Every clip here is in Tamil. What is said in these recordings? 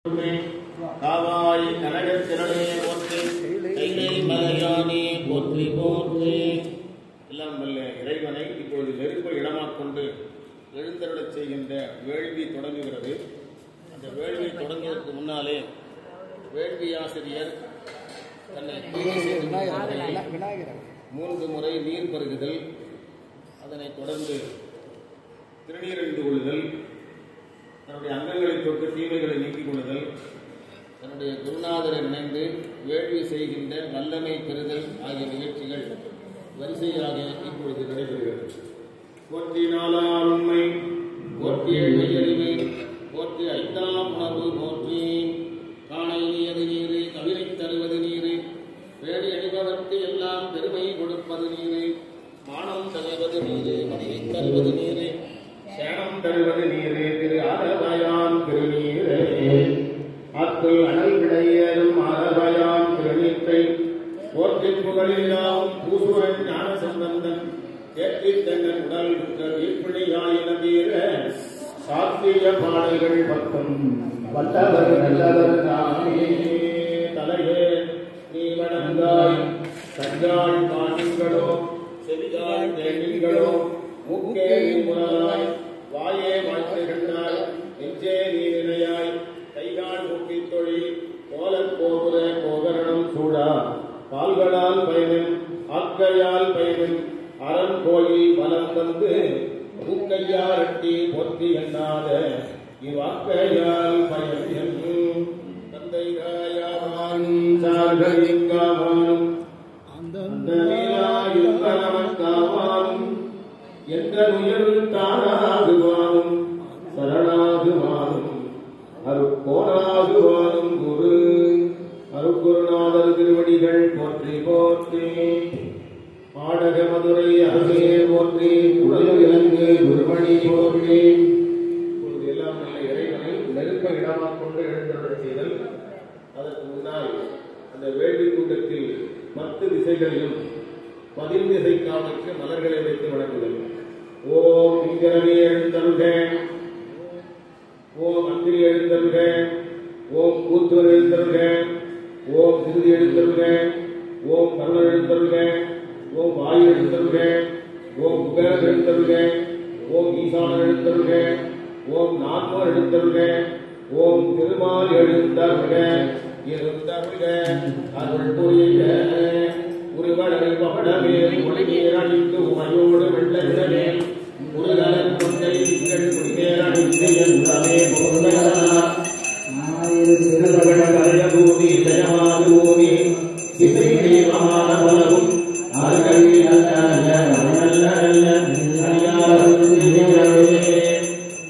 காவாய் கனகத்திரளே போற்றி கைலை மலையானே போற்றி போற்றி. எல்லாம் வல்ல இறைவனை இப்பொழுது நெருப்பை இடமாக் கொண்டு எழுந்தருளச் செய்கின்ற வேள்வி தொடங்குகிறது. அந்த வேள்வி தொடங்குவதற்கு முன்னாலே வேள்வி ஆசிரியர் தன்னை 3 முறை நீர் பருகுதல், அதனைத் தொடர்ந்து திருநீரணிந்து கொள்ளுதல், தன்னுடைய அங்கங்களை தொட்டு தீமைகளை நீக்கிக் கொள்ளுதல், தன்னுடைய குருநாதரை நினைந்து வேள்வி செய்கின்ற வல்லமை பெறுதல் ஆகிய நிகழ்ச்சிகள் வரிசையாக இப்பொழுது நடைபெறுகிறது. போற்றி நாளால் உண்மை, போற்றி மெய்யறிவை, போற்றி 5ஆம் உணவு, போற்றி காணை நீயது நீரு, கவிரை தருவது நீரு, வேடி அணிபவர்க்கு எல்லாம் பெருமை கொடுப்பது நீரு, மானம் தருவது நீரு, மதியை தருவது நீரு, சேனம் தருவது நீரே, திரு அரபயான் திருநீரே, ஆற்றுள் அனல் விடையேறும் அரபயான் திருநீற்றை போற்றி புகழில்லாவும் பூசுவன் ஞான சம்பந்தன் ஏற்றி தன்னன் உடல் விட்ட வீழ்பிணியாயின வீர சாத்திய பாடல்கள் பக்கம் வல்லவர் நல்லவர் நாமே. தலையே நீ வணங்காய், கஞ்சாள் பாணிகளோ, செவியாள் தேனிகளோ, மூக்கே நீ முறாய், வாயே வாழ்த்துகின்றாய், நெஞ்சே நீ நிலையாய், கைகால் முக்கி தொழில் கோலப் போகுற கோகரணம் சூடா, கால்களால் பயனும் ஆக்கையால் பயனும் அறம் கோயில் வலம் வந்து மூக்கையாரட்டி போற்றி எண்ணாத இவ்வாக்கையால் பயன் என்றும் தந்தை தாயாவான் சார்கலிங்காவானும் அந்த நமக்காவானும் என்ற உயர்வு தானாகுவானும் சரணாகுவானும் அருக்கோணாகுவானும் குரு அருக்குருநாதர் திருவடிகள் போற்றி போற்றி. பாடக மதுரை அரசே போற்றி, உடல் விலங்கு குருமணி போற்றி. இப்பொழுது எல்லாம் நல்ல இறைவனை நெருப்ப இடமாக் கொண்டு எழுந்தருளச் செய்தல். அதற்கு முன்னால் அந்த வேள்வி கூட்டத்தில் 10 திசைகளிலும் 10 திசைக்காவுக்கு மலர்களை வைத்து வணங்குதல். ஓம் இங்கரவே எழுந்தருக, ஓம் அந்திரி எழுந்தருக, ஓம் கூத்துவர் எழுந்தருக, ஓம் திருதி எழுந்தருக, ஓம் கருணர் எழுந்தருக, ஓம் வாயு எழுந்தருக, ஓம் குபேரர் எழுந்தருக, ஓம் ஈசானர் எழுந்தருக, ஓம் நான்மோர் எழுந்தருக, ஓம் திருமால் எழுந்தருக, இருந்தருக அருள் புரிக உருவடல் பவடமே ஒளிநீர் அணிந்து உமையோடு வெள்ளமே முருகன் கொண்டை திங்கள் குடிநேரணிந்து என்றமே போதனார் திருவகடகரைய பூமி ஜயமாது பூமி சிசிலி மகானபலகும் ஆகவி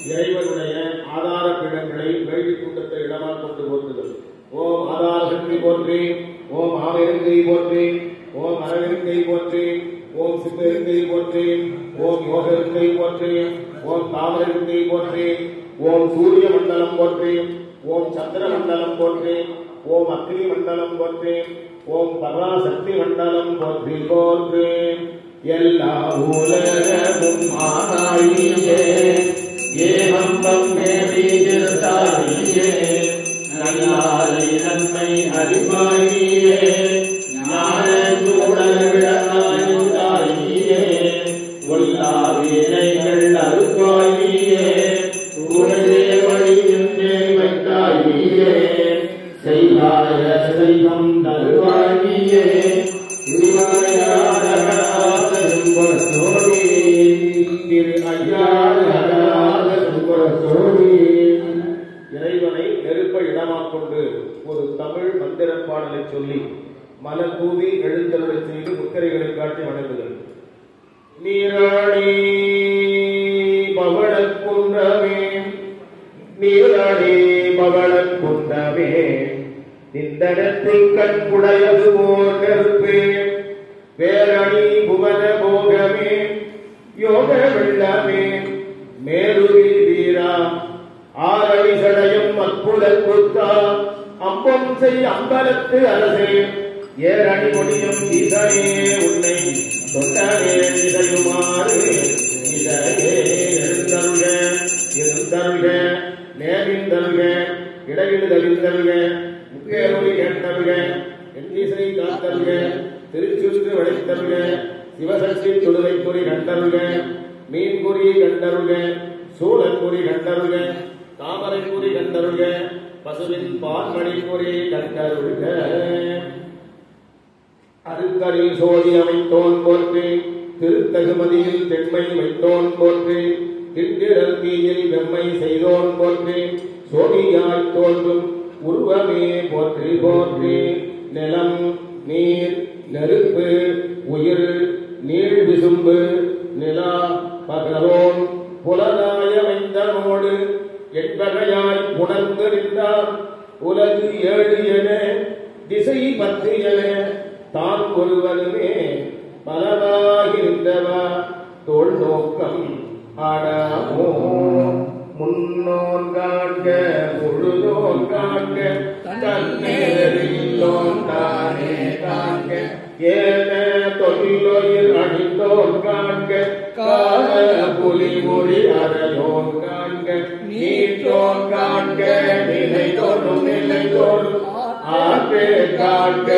இறைவனுடைய ஆதார பீடங்களை வேள்வி கூட்டத்தை இடமாக கொண்டு போற்றுதல். ஓம் ஆதார சக்தி போற்றி, ஓம் ஆவிருங்கை போற்றி, ஓம் அரவிருங்கை போற்றி, ஓம் சித்தருங்கை போற்றி, ஓம் யோகருங்கை போற்றி, ஓம் தாமரருங்கை போற்றி, ஓம் சூரிய மண்டலம் போற்றி, ஓம் சந்திர மண்டலம் போற்றி, ஓம் அக்னி மண்டலம் போற்றி, ஓம் பராசக்தி மண்டலம் போற்றி போற்றி. எல்லா உலகமும் ஆனாயே ஏவம்பம் மேவியிருந்தாயே நல்லாரை நன்மை அறிவாயே ஞான சூழலாயுதாயே கொல்லா வீரைகள் அருகாயே உடனே வழியும் வைத்தாயே செய்வாய செய்வம் தருவாயே இறைவனை நெருப்ப இடமாக் கொண்டு ஒரு தமிழ் மந்திர பாடலை சொல்லி மலர் தூவி எழுந்தருளை செய்து முத்திரைகளை காட்டி வணங்குதல். நீராணி பவளக் குன்றமே, நீராணி பவளக் குன்றமே, நிந்தனத்தில் கண்குடையது போர் நெருப்பே, வேரணி புவன போகமே, யோக வெள்ளமே, மேலுரி வீரா, ஆரணி சடையும் அற்புத குத்தா, அம்பம் செய் அம்பலத்து அரசே, ஏரணி கொடியும் ஈசனே உன்னை தொட்டனே இசையுமாறு இசையே எழுந்தருக இருந்தருக நேரிந்தருக இடையிடு தவிர்த்தல்க முப்பேரொலி கேட்டல்க எண்ணிசை காத்தல்க திருச்சுற்று வளைத்தல்க சிவசக்தி தொழுவை குறி கண்டல்க மீன்குறி கண்டருக சூழற்குறி கண்டருக தாமரை குறி கண்டருக பசுவின் பான்மணி குறி கண்டருக அருக்கரில் சோதி அமைத்தோன் போற்றி திருத்தகுமதியில் தென்மை வைத்தோன் போற்றி திண்டிரல் தீயில் வெம்மை செய்தோன் போற்றி சோதியாய் தோன்றும் உருவமே போற்றி போற்றி நிலம் நீர் நெருப்பு உயிர் நீள் விசும்பு நிலா பகரோன் புலனாய வைந்தனோடு எண்பகையாய் உணர்ந்து நின்றார் உலகு 7 என திசை 10 என தான் ஒருவனுமே பலவாகின்றவா தோல் நோக்கம் ஆடாமோ முன்னோன் காண்க முழுதோன் காண்க தன்னேரில்லோன் தானே காண்க ஏன தொல்லுயிர் அணிந்தோன் காண்க கால புலி மொழி அறையோன் காண்க நீட்டோன் காண்க நிலை தோறும் நிலை தோறும் ஆற்றே காண்க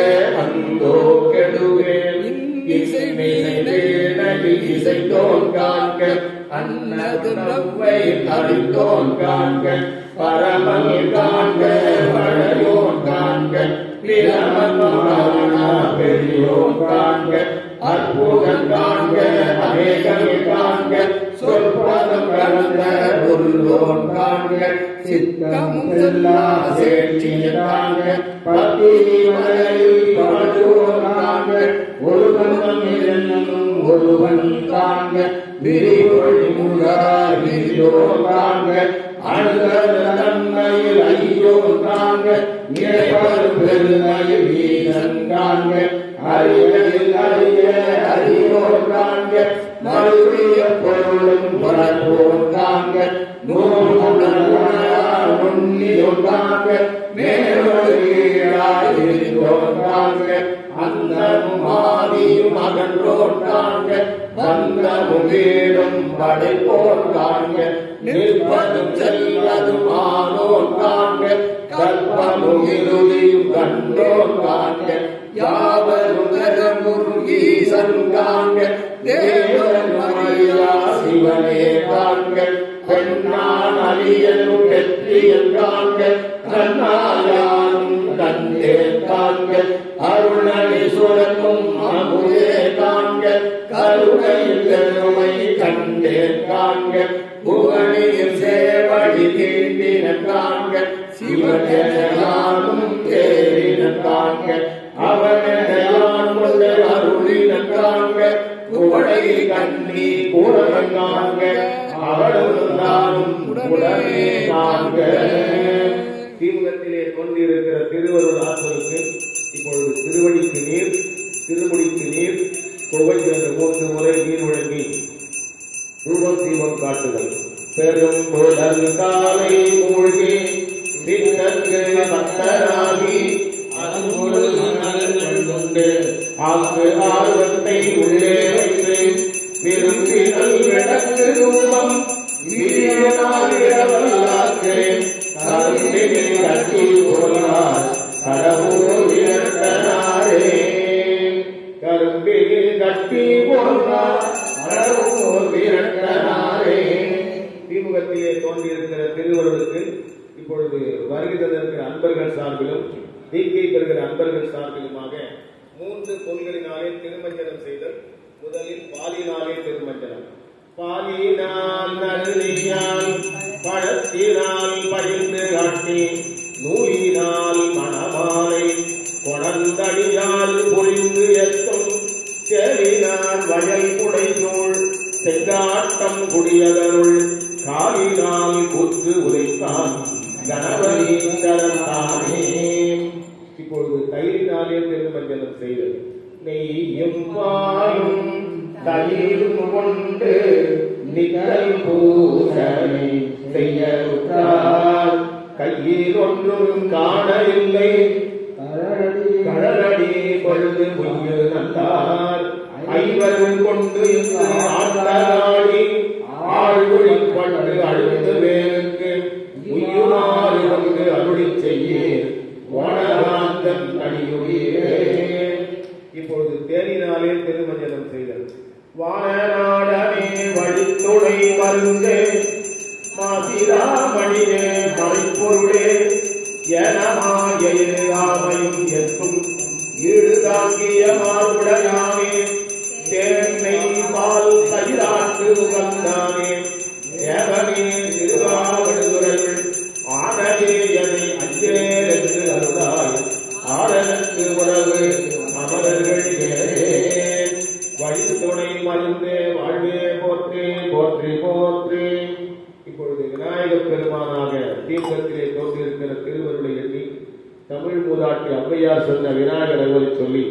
அந்தோ கெடுவேன் இசை மேடையில் இசைத்தோன் காண்க அன்னது நவ்வை அறிந்தோன் காண்க பரமல் காண்க வளையோன் காண்க பிரமன் பெரியோன் காண்க அற்புதம் காண்க அநேகம் காண்க சொற்பதம் கடந்த உள்ளோன் காண்க சித்தம் செல்லா சேட்சியன் காண்க பத்தி மலையில் பாடுவோன் காண்க ஒரு பந்தம் இதென்னும் ஒருவன் காண்க விரிவொழி முகார் விரியோன் காண்க அழுதல் தன்மையில் ஐயோன் காண்க இறைவரு பெருமையில் ஈசன் காண்க அறிவில் அறிய அறியோன் காண்க மறுவிய பொருளும் வளர்வோன் காண்க நூல் நுண்ணியோன் காண்க மேலோடு கீழாய் இருந்தோன் காண்க அந்தமும் ஆதியும் அகன்றோன் காண்க வந்தமும் வீடும் படைப்போன் காண்க நிற்பதும் செல்வதும் ஆனோன் காண்க கற்பமும் இறுதியும் கண்டோன் காண்க யாவரும் நரமும் ஈசன் காண்க தேவன் மரியா சிவனே காண்க பெண்ணான் அரியனும் வெற்றியன் காண்க கண்ணாயானும் கண்டேன் காண்க அருணனை சுரக்கும் அமுதே காண்க கருணையில் பெருமை கண்டேன் காண்க புவனியில் சேவடி தீண்டின காண்க சிவனானும் தேரின காண்க அவனான் முதல் அருளின காண்க புவனை கண்ணி கூறவன் காண்க அவளும் நானும் உடனே காண்க. தீமுகத்திலே கொண்டிருக்கிற திருவருள் ஆற்றலுக்கு இப்பொழுது திருவடிக்கு நீர் திருமுடிக்கு நீர் கொவ்வை 3 முறை நீர் வழங்கி ரூபம் தீபம் காட்டுதல். பெரும் புலன் காலை மூழ்கி பின்னற்கு பக்தராகி கொண்டு ஆங்கு ஆர்வத்தை உள்ளே வைத்து விரும்பினல் விளக்கு ரூபம் கட்டி போனார் கடவுள் விரட்டனாரே கரும்பில் கட்டி போனார் கடவுள் விரட்டனாரே. தீமுகத்திலே தோன்றியிருக்கிற திருவருளுக்கு இப்பொழுது வருகை தந்திருக்கிற அன்பர்கள் சார்பிலும் தீக்கை பெறுகிற அன்பர்கள் சார்பிலுமாக 3 பொருள்களினாலே திருமஞ்சனம் செய்தல். முதலில் பாலினாலே திருமஞ்சனம். பாலினால் நல்லியால் பழத்தினால் பழிந்து காட்டி நூலினால் மணமாலை கொணந்தடியால் பொழிந்து எத்தும் செலினான் வயல் புடைசூழ் செங்காட்டம் குடியதருள் காலினால் கூத்து உரைத்தான் கணவரி தரத்தானே. இப்பொழுது தயிரினாலே திருமஞ்சனம் செய்தது. நெய்யும் பாலும் தயிரும் கொண்டு நிகழ் பூசனை செய்யார் கையில் ஒன்றும் காணவில்லை கடலடி பொழுது பொய்யு நல்லார் ஐவரும் கொண்டு இன்று ஆட்டலாடி ஆழ்வொழி பட்டு அழுத்து வேலுக்கு உய்யுமாறு வந்து அருளி எனமாயும் எத்தும் ஈடு தாங்கிய மாவுடையானே தேனை பால் தயிராட்டு உகந்தானே தேவனே திருவாவடுதுறைகள் ஆனதே எனை அஞ்சேற்கு அருளாய் ஆடனுக்கு உறவு அமரர்கள் வழி துணை மருந்தே வாழ்வே போற்றே போற்றி போற்றி. இப்பொழுது விநாயகப் பெருமானாக தீர்க்கத்திலே தோன்றியிருக்கிற திருவருளை எண்ணி தமிழ் மூதாட்டி ஔவையார் சொன்ன விநாயகர் அருளை சொல்லி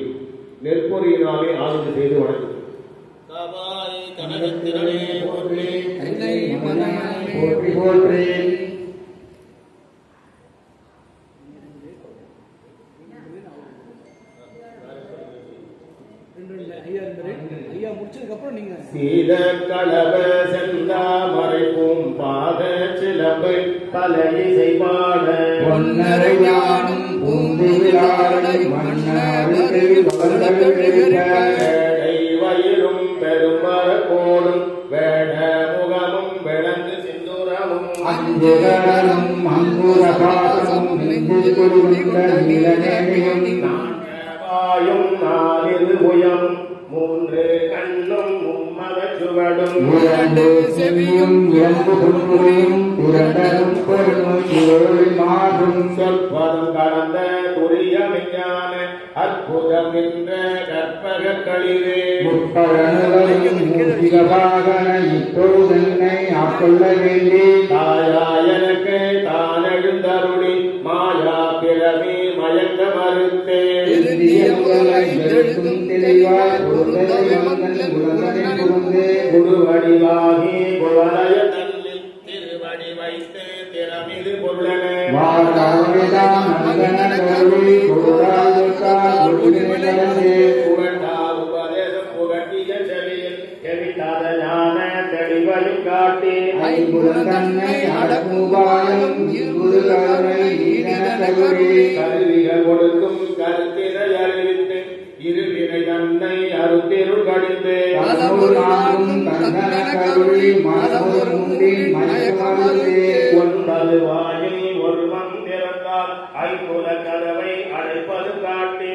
நெற்பொறியினாலே ஆளுகை செய்து வணங்குகிறோம். போற்றி போற்றி. சீத களவ செந்தாமரைப்பும் பாத சிலம்பை பல இசை பாட பொன்னரை ஞானம் பூங்குழாடை வயிறும் பெருமர கோடும் வேட முகமும் விளங்கு சிந்துரமும் அங்குகரம் அங்குரபாசமும் வாயும் நாலிரு புயமும் மூன்று கண்ணும் மும்மகச்சுவடும் இரண்டு செவியும் இரண்டு புன்முறையும் இரண்டரும் பெருமும் மாறும் சொற்பதம் கடந்த துரிய விஞ்ஞான அற்புதம் என்ற கற்பக களிரே முப்பழனுவரையும் மூர்த்திகவாகன இப்பொழுதென்னை ஆட்கொள்ள வேண்டி தாயா எனக்கு தான் எழுந்தருளி மாயா பிறவி மயக்க மறுத்தே குருவடிவாகி குவலய தன்னில் திருவடி வைத்து திறமிது பொருளனே உபதேசம் புகட்டிய செவியில் கெவிட்டாத ஞான தெளிவையும் காட்டி ஐம்புலனை அடக்குவாயும் கருவிகள் கொடுக்கும் கருத்தினை அறிவித்து இருவினை தன்னை அருத்திருள் கடித்து ஒன்பது வாயில் ஒரு மந்திரத்தால் ஐம்புல கதவை அடைப்பது காட்டி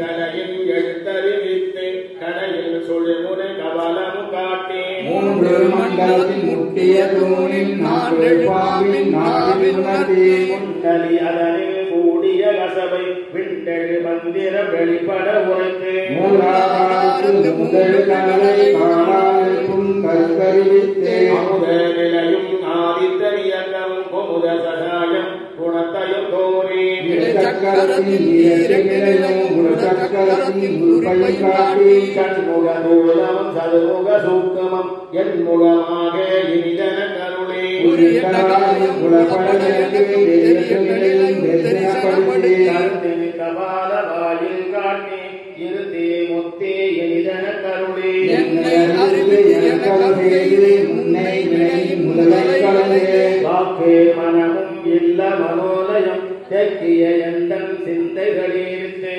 கலையில் எழுத்தறிவித்து கடையில் சுழிமுனை கவலம் காட்டி மூன்று மண்டலத்தின் முக்கிய தூணின் குண்டலி அதனில் கூடிய கசபை விண்டெழு மந்திர வெளிப்பட உரைத்து அமுத நிலையும் ஆதித்தரியக்கம் பொமுத சகாயம் குணத்தையும் தோறி சண்முக தூளம் சதுமுக சூக்கமம் என் முகமாக இனிதன கருளே கபால வாயில் காட்டி இருத்தே முத்தே இனிதன கருளே வாக்கே மனமும் இல்ல மனோலயம் தெக்கிய எந்தன் சிந்தைகளிலிருந்து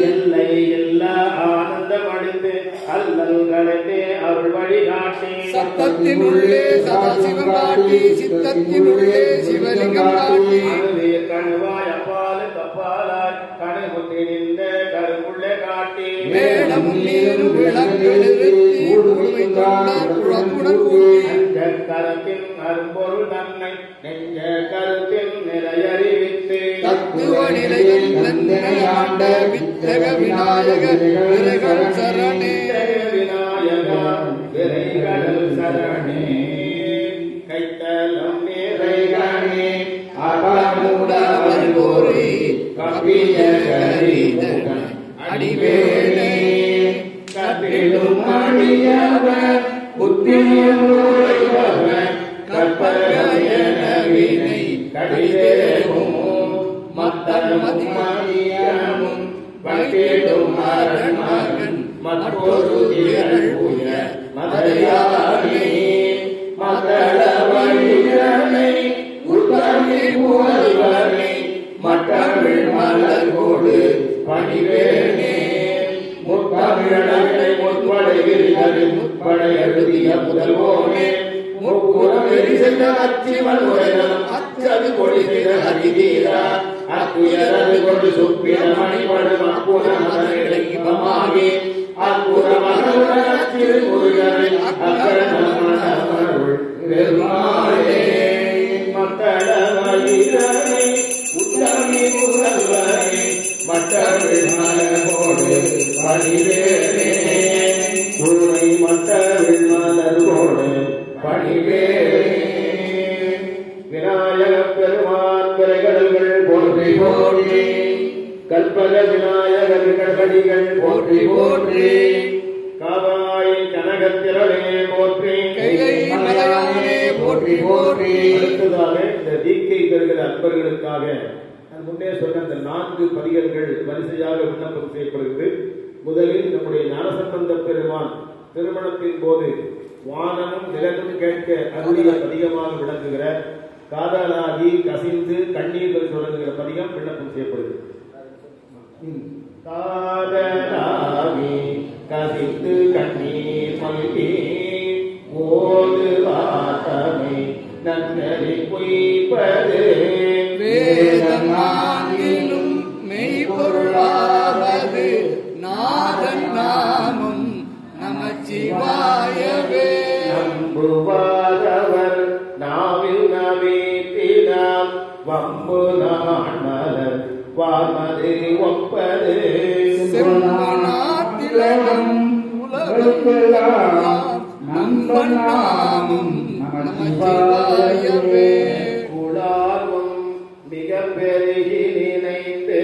எல்லை எல்லா ஆனந்தம் அடைந்து அல்லல் கலைந்தே அருள் வழிகாட்டி சத்தத்தினுள்ளே சதாசிவம் காட்டி சித்தத்தினுள்ளே சிவலிங்கம் காட்டி அணுவே கணுவாய் அப்பால் தப்பாலாய் கணுமுத்தி நின்ற கருவுள்ளே காட்டி மேளமும் நீரும் விளக்கெழுத்தி உடுமை கொண்டார் குழப்புடன் கூட்டி கரத்தின் அரும்பொருள் தன்னை நெஞ்ச கருத்தின் நிறையறிவித்து தத்துவ நிலையில் தன்னை ஆண்ட வித்தக விநாயகர் விரைகள் சரணே விநாயகா விரைகள் சரணே கைத்தலம் நிறைகணே அபமுட வருவோரே கபிய கரிதன் அடிவேளே கட்டிடும் அடியவர் புத்தியும் உரைப்பவர் கற்பகவினை கடிதேவும் மத்தமும் மதியமும் வட்டிடும் மகன் மற்றொரு திகழ் புய மதையானே மகள வழியனை உத்தமி புகழ்வனை மற்றமிழ் மலர்கோடு பணிவேனே முத்தமிழ் விரிகளின் முப்படை எழுதிய முதல்வோனே முப்புறம் எரிசென்ற அச்சிவன் உரைதலும் அச்சது கொடி செய்த ஹரிதீரா அத்துயரது கொண்டு சுப்பிட மணிபடும் அப்புற மதனிடமாகி அப்புற மகளுடன் அச்சிறு முருகனை அக்கரணமருள் பெருமாளே மத்தளமயிரனை உத்தமி முதல்வனை மட்டவிழ் மலர்கோடு பணிவேனே உரை மட்டவிழ் மலர்கோடு பணிவேனே விநாயகப் பெருமான் பிறைகடல்கள் போற்றி போற்றி கற்பக விநாயகர் கடகடிகள் போற்றி போற்றி காவாய் கனகத்திரளே போற்றி போற்றி போற்றி. அடுத்ததாக இந்த தீக்கை பெறுகிற அன்பர்களுக்காக நான் முன்னே சொன்ன அந்த 4 பதிகங்கள் வரிசையாக விண்ணப்பம் செய்யப்படுகிறது. முதலில் நம்முடைய ஞானசம்பந்த பெருமான் திருமணத்தின் போது வானமும் நிலனும் கேட்க அருளிய பதிகமாக விளங்குகிற காதலாகி கசிந்து கண்ணீர்கள் தொடங்குகிற பதிகம் விண்ணப்பம் செய்யப்படுகிறது. காதலாகி கசிந்து கண்ணீர் மல்கி ஓது வாசமை நன்னறி பொய்ப்பது வேதமாகிலும் மெய்பொருளாவது நாதன் நாமம் நமச்சிவாயவே. நம்புவாதவர் நாவில் நவீத்தினாம் வம்பு நாமலர் வாமது ஒப்பது செம்மனாத்திலகம் உலகெல்லாம் நம்பன் நாமம் நமச்சிவாயவே. குளாவும் மிக பெருகி நினைத்து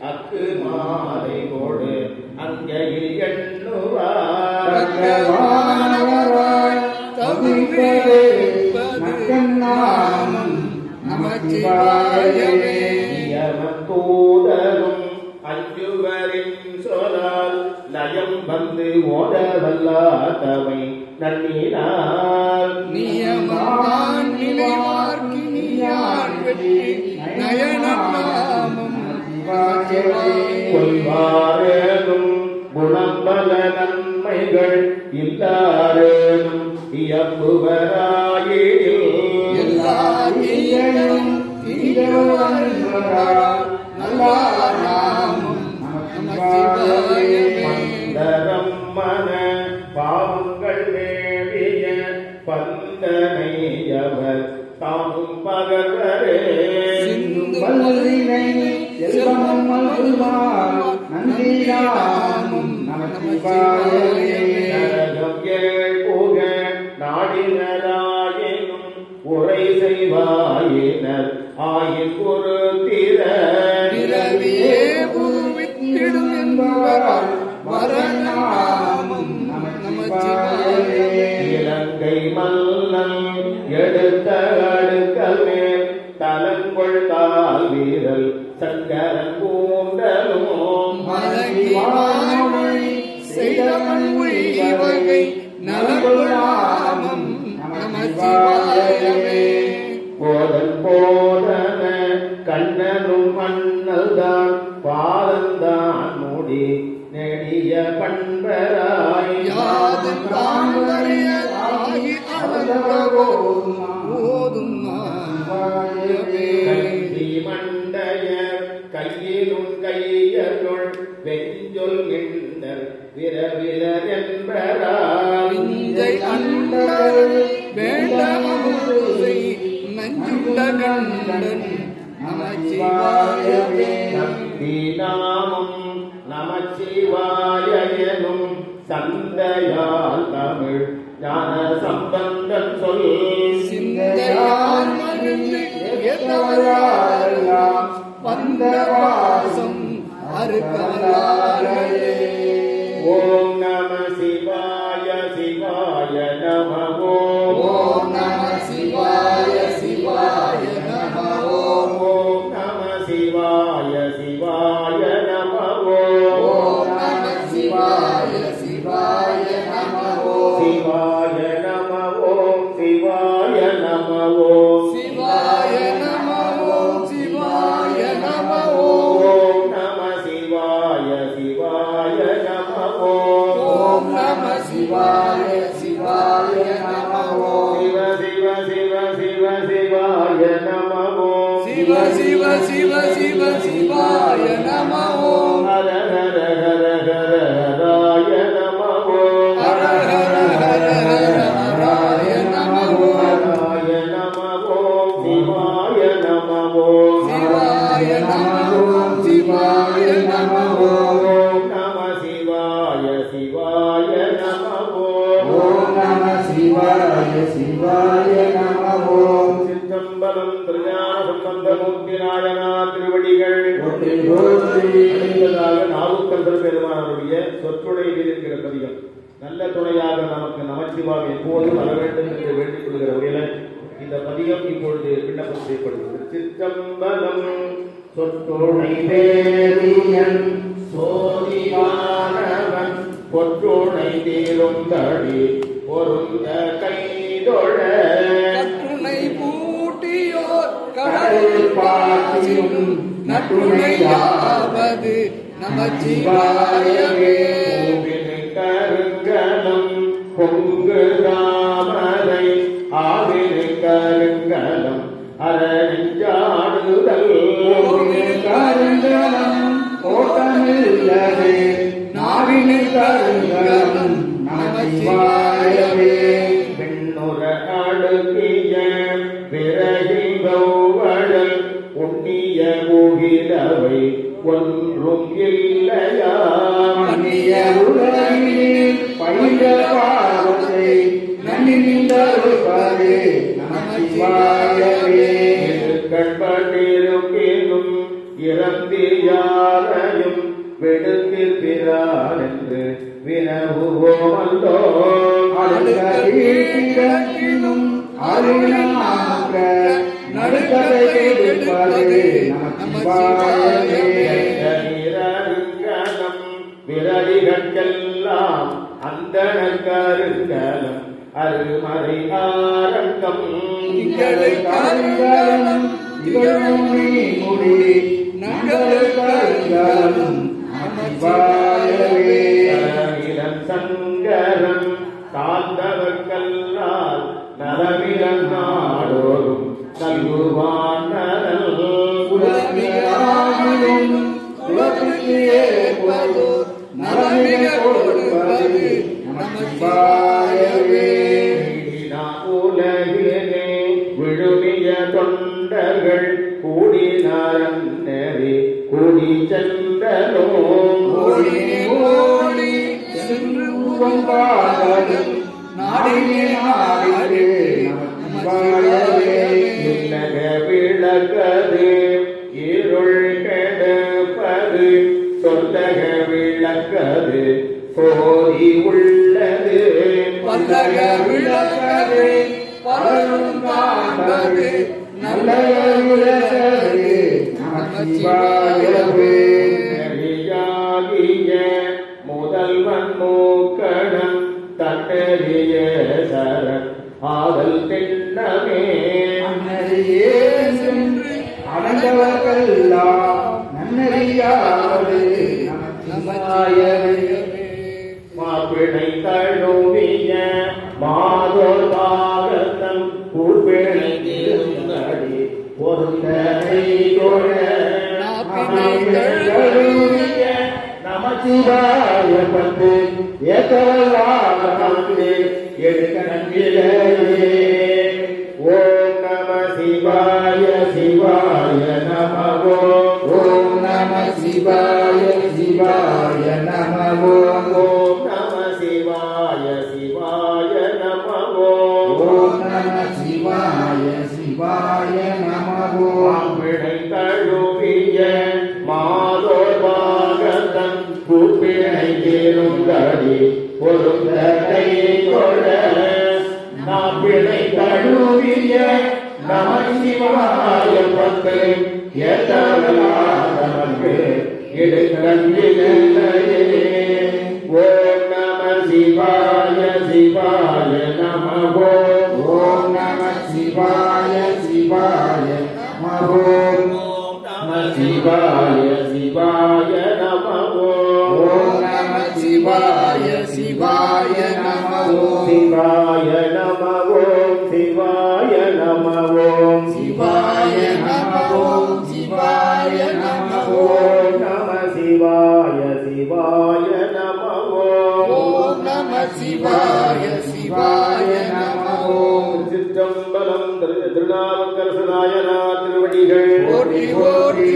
அக்கு மாலை கோடு அங்கையில் எண்ணுவார் நாமம் நமச்சிவாயவே. தூதரும் அஞ்சுவரின் சொலால் லயம் வந்து ஓடவல்லாதவை நன்னினார் நியமத்தான் நினைவார்க்கினியான் வெற்றி நயனம் நாமம் கொள்வாரேனும் குணம்பல நன்மைகள் இல்லாரேனும் இயம்புவராயில் எல்லா தீயையும் நாமம் நமச்சிவாயவே. மன பாவங்கள் மேவிய பந்தனையவர் தாமும் பகவரே சிந்து மல்லினை செல்வம் மல்வார் நந்தியாமும் நமச்சிவாயவே. நரகம் ஏழ் புக நாடினராயினும் உரை செய்வாயினர் ஆயின் ஒரு பிறவியே பூவித்திடும் என்பவரால் மரணாமம் நமச்சிவாயவே. இலங்கை மல்லன் எடுத்த அடுக்கல் மேல் தலங்கொள் தால் வீரல் சங்கரன் பூண்டலும் மலங்கிவானொழி செய்தவன் உய்வகை நலங்குளாமம் நமச்சிவாயவே. போதன் போதன கண்ணனும் மன்னல்தான் பாதந்தான் மூடி நெடிய பண்பராய் யாதும் தாங்கறியதாகி அளந்தவோதும் ஓதும் நாமமே. கண்டி மண்டைய கையிலும் கையருள் வெஞ்சொல் எண்ணர் விரவிரர் என்பராய் விஞ்சை அண்டர் வேண்டமுதை நஞ்சுண்ட கண்டன் நமச்சிவாயவே. நம்பி நாமம் நமச்சிவாயனும் சந்தையால் தமிழ் ஞான சம்பந்தன் சொல் சிந்தையால் மகிழ்ந்து ஏற்றவராரெல்லாம் வந்த வாசம் அறுக்கவரார்களே. ஓம் நம சிவாய சிவாய நம ஓம் நம சிவாய சிவாய நம ஓம். ஓம் நம சிவாய சிவாய நம ஓம் நம சிவாய சிவாய நம ஓம். சிவாய நம ஓம் சிவாய நம ஓம் சிவாய நம ஓம் சிவாய நம ஓம். ஓம் நம சிவாய சிவாய நம ஓம் ஓம் நம சிவாய சிவாய நமோ சிவ சிவ சிவ சிவ சிவாய நமோ சிவ சிவ சிவ சிவ சிவாய நமோ ஹர ஹர ஹர ஹர ஹராய நமோ ஹர ஹர ஹர ஹர ஹராய நமோ ஹராய நமோ சிவாய நமோ சிவாய நமோ சிவாய நமோ ஓம் நம சிவாய சிவாய நமோ ஓம் நம சிவாய சிவாய நமோ சித்தம்பலம் திருஞான சம்பந்தமூர்த்தி நாயனார் திருவடிகள் அடுத்ததாக நாவுக்கரசர் பெருமானுடைய சொற்றுணையில் என்கிற பதிகம் நல்ல துணையாக நமக்கு நமச்சிவாக எப்போதும் வர வேண்டும் என்று வேண்டிக் கொள்கிற வகையில இந்த பதிகம் இப்பொழுது விண்ணப்பம் செய்யப்படுகிறது. சித்தம்பலம் சொற்றுணை தேவியன் சோதிவானவன் பொற்றுணை தீரும் தடி பொருந்த கைதொழ கற்றுணை பூட்டியோர் கடவுள் பாசியும் நற்றுணையாவது நமச்சிவாயவே கருங்கலம் பொங்கு தாமரை ஆவிரு கருங்கலம் அரணிஞ்சாடுதல் கருங்கலம் ஓட்டமில்லது நாவினில் கருங்கலம் நமச்சிவாயவே பெண்ணுற அடுக்கிய விறகில் கௌவழல் உண்ணிய முகிலவை ஒன்றும் இல்லையா மன்னிய உலகில் பயின்ற பாவத்தை நன்னிந்தருள்வது நமச்சிவாயவே கண்பட்டிருக்கிலும் இறந்தியாரையும் வெடுக்கிறார் என்று வினவுவோமல்லோ அடுக்கிலும் அருணாக நடுக்கதை எடுப்பது நமச்சிவாயவே நிரங்கலம் விரடிகட்கெல்லாம் அந்தணக்கருங்கலம் அருமறை ஆரங்கம் திங்களை கருங்கலம் திகழ்மொழி முடி நங்களை கருங்கலம் நமச்சிவாயவே இளம் சங்கரம் தாழ்ந்தவர்கல்லால் நலமிடம் நாடோறும் கல்குவான் நலல் உலகிலும் உலகிற்கு ஏற்பது நலமிக கொடுப்பது நமச்சிவாயவே உலகிலே விழுமிய தொண்டர்கள் கூடினாரன் நெறி கூடி சென்றனோ ஓடி ஓடி சென்று உகந்தார்கள் நாடினே நாடினே நமச்சிவாயவே இல்லக விளக்கது இருள் கெடுப்பது சொல்லக விளக்கது போதி உள்ளது பல்லக விளக்கது பலரும் காண்பது நல்ல விளக்கது நமச்சிவாயவே நெறியாகிய முதல்வன் மூக்கணன் தன்னறிய சரண் ஆதல் திண்ணமே அன்னறியே சென்று அடைந்தவர்களெல்லாம் நன்னறியாவது நமச்சிவாயவே மாப்பிணை தழுவிய மாதோர் பாகத்தம் பூப்பிணை திருந்தடி பொருந்தனை தொழ தழுவிய நமச்சிவாய பத்து ஏற்றவல்லாமந்து எடுக்க நம்பிலையே ஓம் நம சிவாய சிவாய நமோ ஓம் நம சிவாய சிவாய நமோ ஓம் நம சிவாய சிவாய நமோ ஓம் நம சிவாய சிவாய நமோ மாப்பிணை தழுவிய மாதோர் பாகத்தன் பூப்பிணை திருந்தடி பொருந்தனை தொழ நாப்பிணை தழுவிய நமச்சிவாய பத்து ஏற்றவர்களுக்கு எடுக்கல்லையே ஓம் நம சிவாய சிவாய நமோ ஓம் நம சிவாய சிவாய நமோ நம சிவாய சிவாய நமோ ஓம் நம சிவாய சிவாய சிவாய நம ஓம் சிவாய நம ஓம் சிவாய நம ஓம் சிவாய நம ஓம் சிவாய நம ஓம் நம சிவாய சிவாய நம ஓம் ஓம் நம சிவாய சிவாய நம ஓம் சிற்றம்பலம் திருநாவுக்கரசனாயனார் திருவடிகள் போற்றி போற்றி.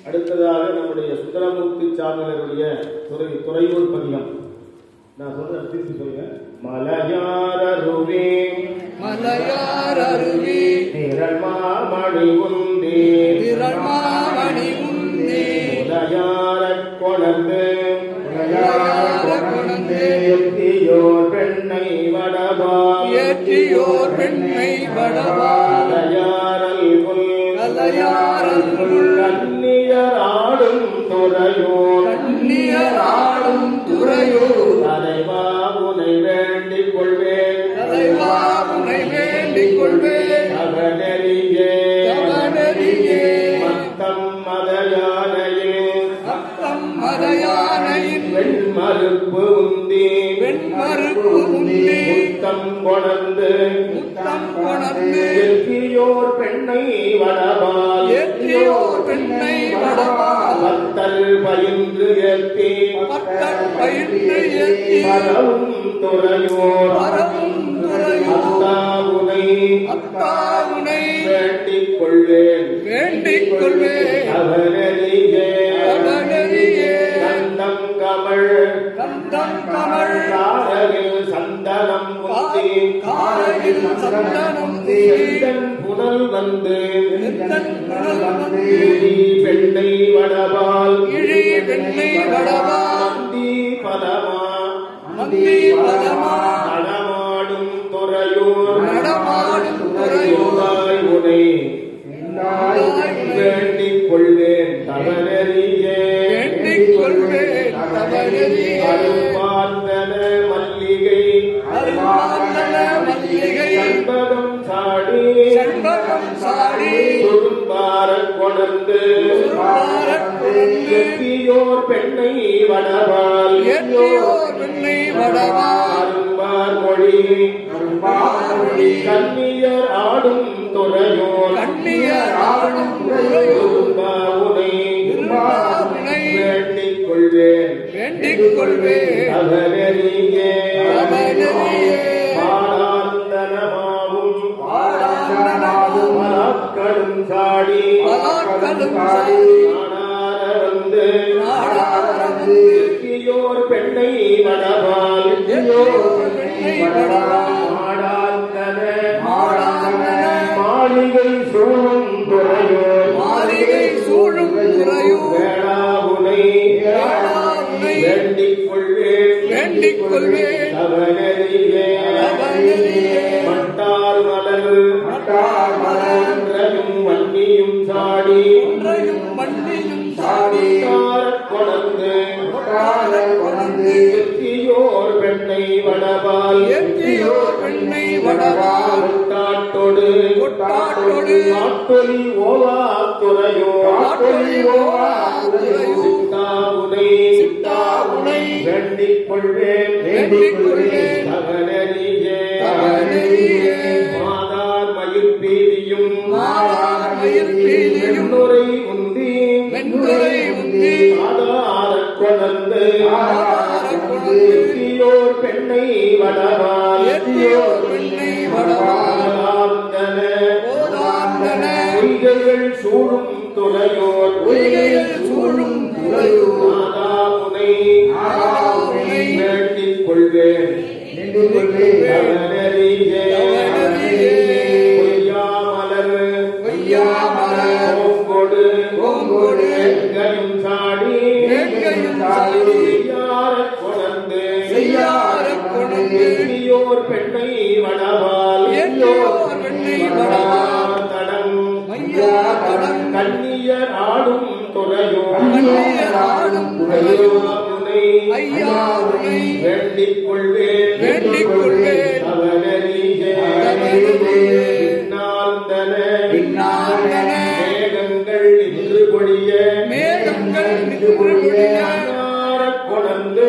அடுத்ததாக நம்முடைய சுந்தரமூர்த்தி சாமிகளுடைய துறையூர் பதிகம். நான் சொல்றேன், திருப்பி சொல்லுங்க. மலையாரருவே மலையார் அருவி திரள் மாமணி உந்தே திரள் மாமணி உந்தே உலையாரக் கொணர்ந்து உலையாரக் கொணர்ந்து எத்தியோர் பெண்ணை வடபால் ஏற்றியோர் பெண்ணை வடவால் கலையாரல் புல் கலையாரல் புல் கன்னியர் ஆடும் துறையோர் கண்ணியர் ஆடும் துறையூர் தலைவா உனை வேண்டிக் கொள்வேன் தலைவா உன்னை வேண்டிக் கொள்வேன் அவனறியே அவனறியே மத்தம் மதயானையில் அத்தம் மதையானையின் வெண்மறுப்பு உந்தி வெண்மறுப்பு உந்தி முத்தம் கொணர்ந்து முத்தம் கொணர்ந்து எத்தியோர் பெண்ணை வடபால் ஏற்றியோர் பெண்ணை வடவால் பத்தல் பயின்று ஏத்தி பத்தல் பயின்று ஏற்றி பரவும் துறையோர் பரவும் துறையூர் அத்தாவுனை அத்தாவுனை வேண்டிக் கொள்வேன் வேண்டிக் கொள்வேன் அவனறியே அவனறியே கண்டம் கமழ் கந்தம் கமழ் காரவில் சந்தனம் முத்தி காலையில் சந்தனம் செந்தன் புனல் வந்து எந்தன் குழல் வந்து இழி பெண்ணை வடபால் இழி பெண்ணை வடவால் மந்தி பதமா மந்தி பதமா நடமாடும் துறையூர் நடமாடும் துறையூர் யோகாய் உனை வேண்டிக் கொள்வேன் தவனறியே வேண்டிக் கொள்வேன் அவனறியே அரும்பார்ந்தன மல்லிகை அருமாந்தன மல்லிகை சண்பகம் சாடி செண்பகம் சாடி சுரும்பாரக் கொணர்ந்து சுரும்பாரக் கொணர்ந்து எத்தியோர் பெண்ணை வடபால் ஏற்றியோர் பெண்ணை வடவால் அரும்பார் மொழி கன்னியர் ஆடும் துறையோர் கண்ணியர் ஆடும் துறையூர் உனை திருமாவுனை வேண்டிக் கொள்வேன் வேண்டிக் கொள்வேன் அவனறியே அவனறியே பாடாந்தனமாவும் பாடாந்தனமாவும் மலாக்களும் சாடி பலாக்களும் சாடி நாடார வந்து நாடார வந்து எத்தியோர் பெண்ணை வடபால் ஏற்றியோர் பெண்ணை வடவால் மாடாந்தன மாடாந்தன மாளிகை சூழும் துறையோர் மாளிகை சூழும் துறையூர் வேளாவுனை வேளாவுனை வேண்டிக் கொள்வேன் வேண்டிக் கொள்வேன் அவனறியே அவனறியே மட்டார் மலர் ஒன்றையும் வன்னியும் சாடி ஒன்றையும் வண்டியும் சாடி கொணர்ந்து கொணர்ந்து எத்தியோர் பெண்ணை வடபால் ஏற்றியோர் பெண்ணை வடவால் கொட்டாட்டொடு கொட்டாட்டொடு ஆட்டொலி ஓவா துறையோ ஆட்டொலி ஓவா துறையூர் சித்தாவுனை சித்தாவுனை வேண்டிக் கொள்வேன் வேண்டிக் கொள்வேன் அவனறியே அவனறியே மாதார் மயில் பீலியும் மாதார் மயில் பீலியும் வெண்ணுரை உந்தி வெண்துரை உந்தி ஆதாரக் கொணர்ந்து ஆதாரக் கொணர்ந்து எத்தியோர் பெண்ணை வடபால் ஏற்றியோர் பெண்ணை வடவால் போதாந்தன போதாந்தன பொய்கைகள் சூழும் துறையோர் பொய்கையில் சூழும் துறையூர் மாதாவுனை ஆதாவுனை வேண்டிக் கொள்வேன் அவனறியே பொய்யாமலர் பொய்யாமலர் ஓங்கொடு ஓங்கொடு எங்கையும் சாடி எங்கையும் சாடி செய்யாரக் கொணர்ந்து செய்யாரக் கொணர்ந்து எத்தியோர் பெண்ணை வடபால் ஏற்றியோர் பெண்ணை வடவால் தடம் மையா தடம் கன்னியர் ஆடும் துறையோர் கண்ணியர் ஆடும் துறையூர் ஐயாவுனை ஐயாவுனை வேண்டிக் கொள்வேன் வேண்டிக் கொள்வேன் அவனறியே அவனறியே பின்னாந்தன மேகங்கள் நின்று பொழிய மேகங்கள் நின்று பொழிய கொணர்ந்து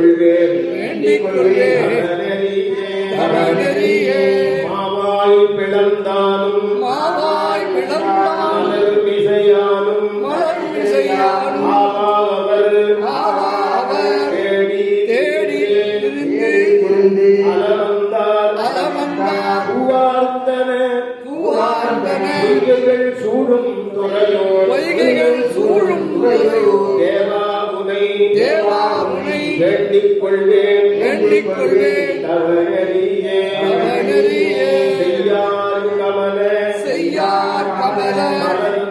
கொள்வேன் வேண்டிக் கொள்வேன். தவநெறியே மாவாய் பிளந்தாலும் மாவாய் பிளந்தாலும் மலர் மிசையாலும் மலர் மிசையாலும் ஆவாவர் தேடி இருந்து அலவந்தார் பூவார்த்தன பொய்கைகள் சூடும் துறையோர் தேவா உனை வேண்டிக் கொள்வேன் தவநெறியே செய்யார் கமல மலர்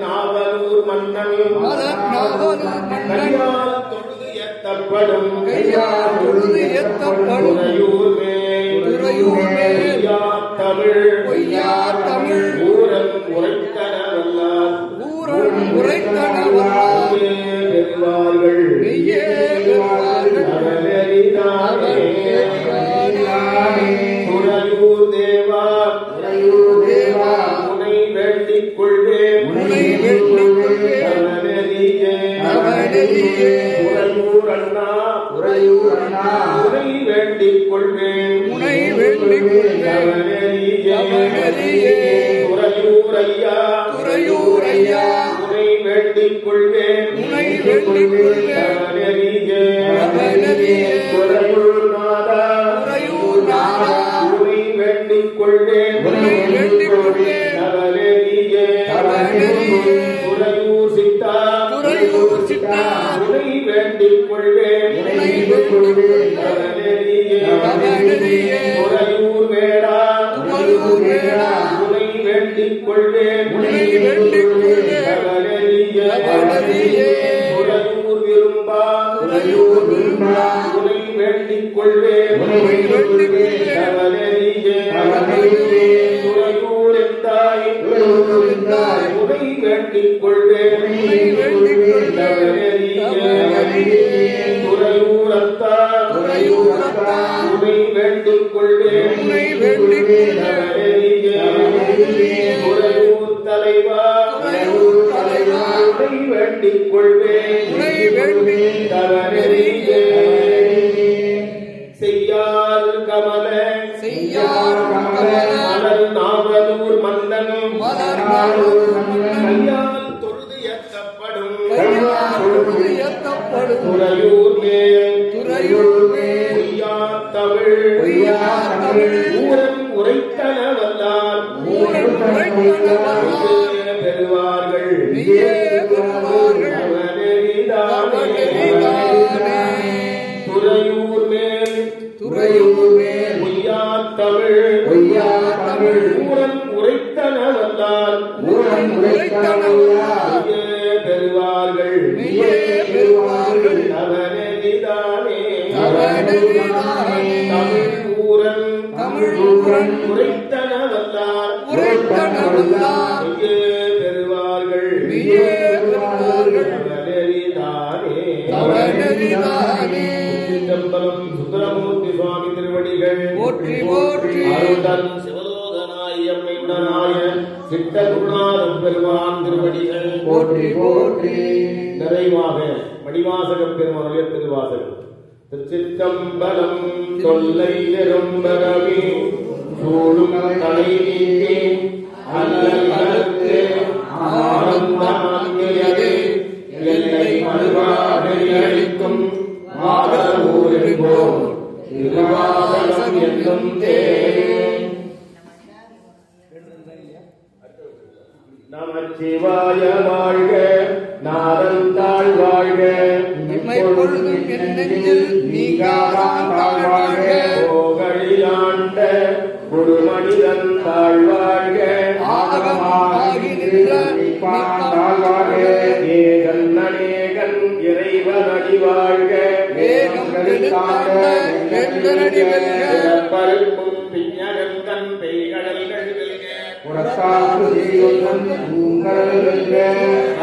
நாவலூர் மன்னன் கையால் தொழுது எத்தப்படும் துறையூர் மேல் பொய்யார் தமிழ் ஊரன் உரைத்தனவல்லார் பெறுவார்கள் துறையூர் தேவா உனை வேண்டிக் கொள்வேன் துறையூர் அண்ணா உனை வேண்டிக் கொள்வேன் துறையூர் ஐயா உனை வேண்டிக் கொள்வேன் துறையூர் நாதா உனை வேண்டிக் கொள்வேன் துறையூர் சித்தா உனை வேண்டிக் கொள்வேன் துறையூர் வேடா உனை வேண்டிக் கொள்வேன் துறையூர் விரும்பா உனை வேண்டிக் கொள்வேன் துறையூர் எந்தாய் உனை வேண்டிக் கொள்வேன் துறையூர் அத்தா உனை வேண்டிக் கொள்வேன் துறையூர் தலைவா உனை வேண்டிக் கொள்வேன் செய்யார் கமல மலர் நாவலூர் மன்னன் கையால் தொழுது எத்தப்படும் துறையூர் மேல் பொய்யார் தமிழ் ஊரன் உரைத்தனவல்லார் பெறுவார்கள் துறையூர் மேல் பொய்யார் தமிழ் ஊரன் உரைத்தனவல்லார் பெறுவார்கள் தமிழ் ஊரன் உரைத்தனவல்லார் பெறுவார்கள் சிதம்பரம் சுந்தரமூர்த்தி சுவாமி திருவடிகள் போற்றி போற்றி அருடன் சிவலோகநாயம்மையுடனாய சித்த குருநாதம் பெருமான் திருவடிகள் போற்றி போற்றி. நிறைவாக மணிவாசக பெருமானுடைய திருவாசகம். திருச்சிற்றம்பலம் தொல்லை நெரும்பரவி சூழும் தலை நீக்கி அல்லல்களுக்கு ஆனந்தமாகியது எல்லை மறுவாடியளிக்கும் மாதூரின்போம் திருவாசகம் என்னும் தேன். நமச்சிவாய வாழ்க நாதந்தாள் வாழ்க பொழுதும் என் நெஞ்சில் நீங்காதான் வாழ்க போகழியாண்ட குருமணிதன் தாழ்வாழ்க ஆகமாகி நின்ற நிற்பான் வாழ்க ஏகன் அநேகன் இறைவனடி வாழ்க வேகம் எடுத்தாண்ட வெண்கனடி வெல்க பருப்பும் பிஞகன் தன் பெய்கடல்கள் வெல்க புறத்தாக்கு செய்யொன்றன் பூங்கடல் வெல்க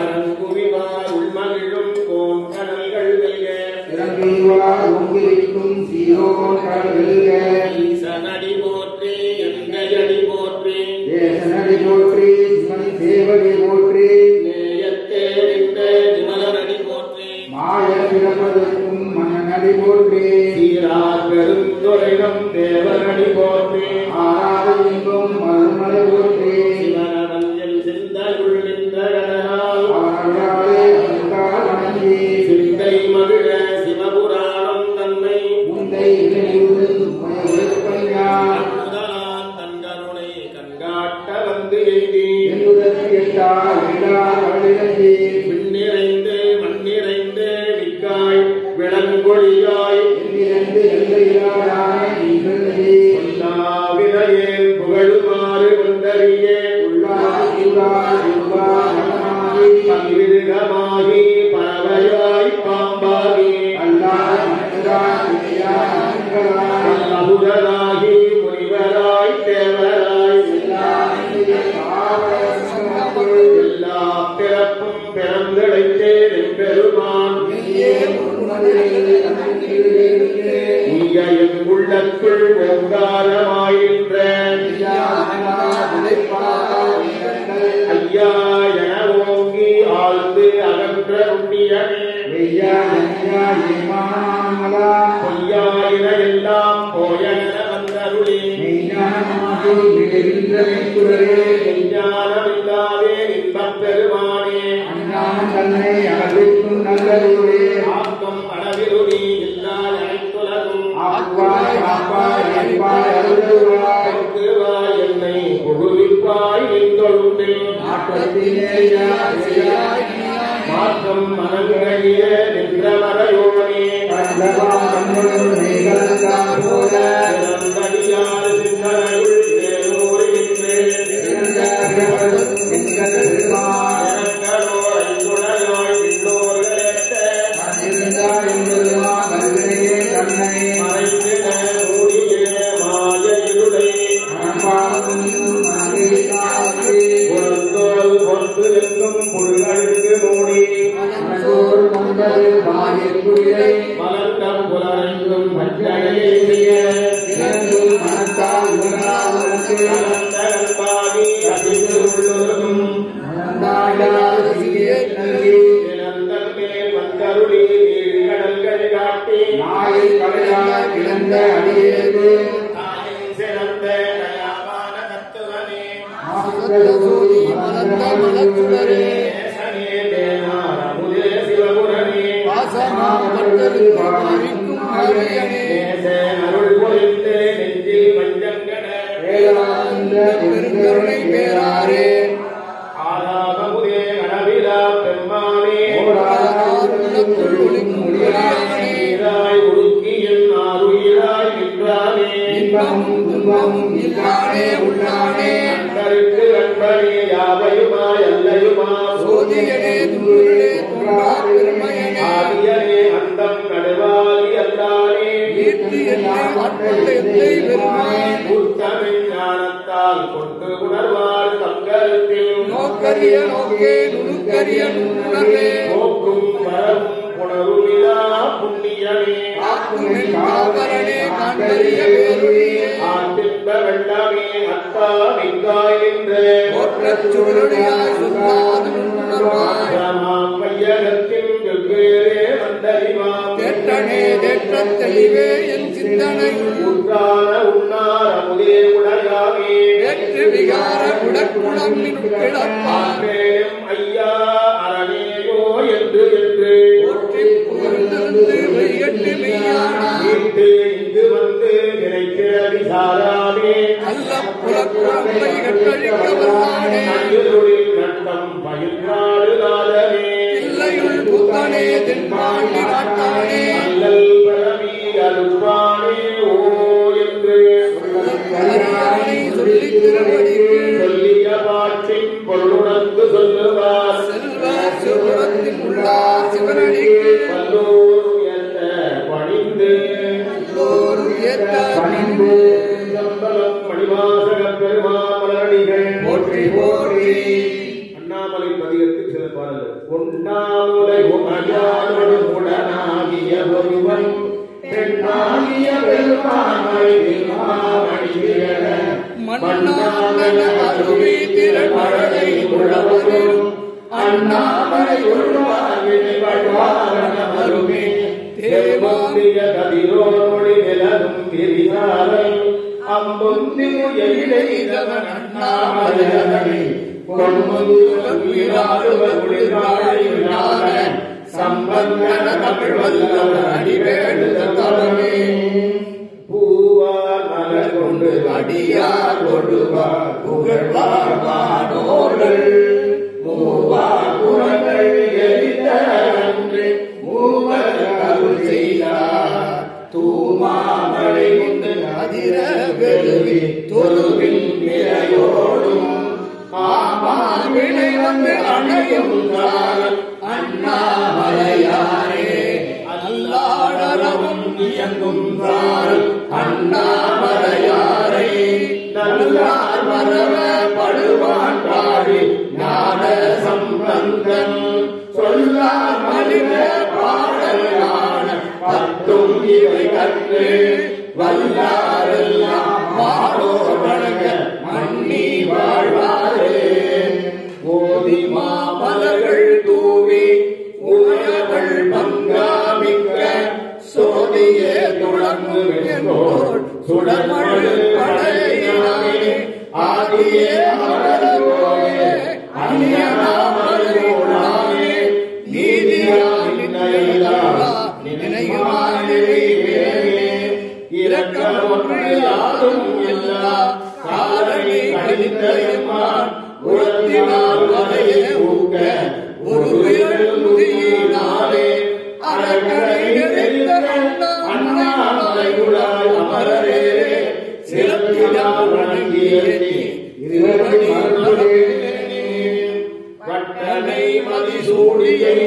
அறங்குவிவார் உள்மகிழும் கோன்கடல்கள் வெல்க இறங்குவார் ஒங்கிலிக்கும் சீரோன் கடல் வெல்க ஈசனடி போற்றி எங்கடி போற்றி தேசனடி போற்றி சிவன் சேவடி போற்றி நேயத்தே நின்ற நிமலனடி போற்றி மாய பிறப்பதற்கும் மன்னனடி போற்றி போற்றி சீரார் பெருந்துரைகம் தேவனடி போற்றி ஆராதெங்கும் மறுமலை போற்றி சிவனவஞ்சல் சிந்தையுள் நின்ற கடலால் அவனாலே அன்பால் வணங்கி சிந்தை மகிழ சிவபுராணம் தன்னை முந்தை இணையுடன் பணியார் முதலான் தன் கருணை கண்காட்ட வந்து எய்தி என்னுதற்கு எட்டார் எல்லார் அழிலி விண்ணிறைந்து மண்ணிறைந்து மிக்காய் விளங்கொழியாய் என்னிரண்டு எல்லையாரான நிகழ்ச்சி பொல்லாவினையேன் புகழுமாறு வந்தறியே பல்விருகமாகி பறவையாய் பாம்பாகி அபுதராகி முனிவராய் தேவராய் எல்லா பிறப்பும் பிறந்தடைத்தேன் எம்பெருமான் நீய என் உள்ளத்துள் ஓங்காரமாயின்ற ஐயா என ஓங்கி ஆழ்ந்து அகன்ற புண்ணியமே பொய்யாயின எல்லாம் போயன வந்தருளே ஞானமில்லாதே இன்பப் பெருமானே ஆக்கம் அளவிருளி இல்லா அனைத்துலகும் பக்குவாய் என்னை புகுவிப்பாய் நின்றொழும்பில் மாற்றம் மனங்கழிய நின்ற மறையோனே சிறந்தடியார் சிந்தனையுள் தேனோடு நின்றேன் எனக்கரோரை துணையாய் விண்ணோர்களேற்ற மறைந்திட மூடிய மாய இருளை புறத்தோல் கொண்டு எங்கும் புல்களுக்கு மூடி மலர்ந்தம் புலரைக்கும் மஞ்சளையை செய்ய கல்பாகி அசிந்து உள்ளும் நிலந்தன் மேல் வந்தருளி நீழ்கடல்கள் காட்டி தாயின் சிறந்த தயாவான தத்துவனே நேசனே தேனார் அமுதே சிவபுரனே நேச அருள் பொழிந்து நெஞ்சில் வஞ்சங்கட பெருங்கருணை பேராரே ஆராகமுதே அளவிலா பெருமானே நீராய் உருக்கி என் ஆருயிராய் நின்றானே உள்ளானே அன்பருக்கு அன்பனே யாவையுமாய் அல்லையுமா சோதியனே துருளே தோன்றா பெருமையனே ஆதியனே அந்தம் நடுவாதி அல்லானே ஈர்த்தி என்னை ஆட்கொண்ட எந்தை பெருமான் உத்தமிழ் ஞானத்தால் கொண்டு உணர்வார் தங்கருத்தில் நோக்கரிய நோக்கே நுணுக்கரிய நுண்ணுணர்வே நோக்கும் வரவும் உணர்வுமிலா புண்ணியமே ஆக்குமென் காவலனே காண்பறிய வேருளியே ஆற்றின்ப வெள்ளமே அத்தா நின்றாய் நின்ற போற்றச் சுடரொளியாய் சுத்தாது நுண்ணுணர்வாய் ராமாம் மையகத்தின் வெவ்வேறே வந்தறிவாம் தேற்றனே தேற்றத் தெளிவே என் சிந்தனையுள் உற்றான உண்ணார் அமுதே உடையாமே வேற்று விகார உடற்குளம் கிளப்பான் ஆற்றேனும் ஐயா அரணேயோ என்று போற்றி புகழ்ந்திருந்து வைகட்டு மெய்யானாய் மீட்டு இங்கு வந்து நினைக்கிற விசாராமே அல்ல புலக்குழம்பை கட்டழிக்க வல்லானே அஞ்சுருளில் நட்டம் பயின்றாடு நாதமே இல்லையுள் புத்தனே தென்பாண்டி நாட்டானே அல்லல் பரமி அருள்வானே ஓ என்று கலரானை சொல்லித் திருவடிக்கு சொல்லிய பாட்டின் பொருளுணர்ந்து சொல்லுவார் செல்வ சிவபுரத்தின் உள்ளார் சிவனடிக்கு வல்லோரும் என்ற பணிந்து எல்லோரும் ஏற்ற பணிந்து சம்பலம் மணிவாசக பெருமாமலடிகள் போற்றி போற்றி அண்ணாமலை பதிகத்தில் சில பாடல்கள் உண்ணாமுலை உமையானோடு உடனாகிய ஒருவன் பெண்ணாகிய பெருமானை மண்ணாங்கன அருவி திரமழலை உழவரும் அண்ணாமலை உருவாகினை வழ்வாரண வருமே செல்வந்திய கதிரோடு நிலரும் திரிசாரல் அம்பொந்தி எயிலெய்தவன் அண்ணாமலையனை சம்பந்தன தமிழ் வல்லவர் அடிவேடுதமே பூவார் மலர் கொண்டு அடியார் கொடுவார் புகழ்வார் வானோர்கள் மூவார் புறங்கள் எரித்த அன்று மூவர் அருள் செய்தார் தூமாமழை கொண்டு அதிர வெளுவி தொழுவில் நிறையோடும் ஆமான் விளை வந்து அணையும் காலம் அண்ணாமலையாரே அல்லாடரவும் இயங்கும் காலம் அண்ணாமலையாரே நல்லார் மரவ படுவான் பாடி ஞான சம்பந்தன் சொல்லார் மனித பாடலான பத்தும் இவை கற்று வல்லாரெல்லாம் மாடோர் வழங்க மன்னி வாழ்வாரே ஓதி மாமலர்கள் தூவி உயர்கள் பங்காமிக்க சோதியே துளங்கு என்போர் சுடமழு படையினாலே ஆதியே அமரோயே அந்நியனாமலோடாமே நீதியாய் நினைவானே இரக்கமொன்று யாரும் எல்லா காரணி கழிந்தயமான் உரத்தினால் வரையே ஊக்க ஒரு விரல் முதியினாலே அரக்கனை நிறைந்த அண்ணாமலையுடாய் அமரரே சிறப்பினால் வணங்கியதே வட்டனை மதிசூடியை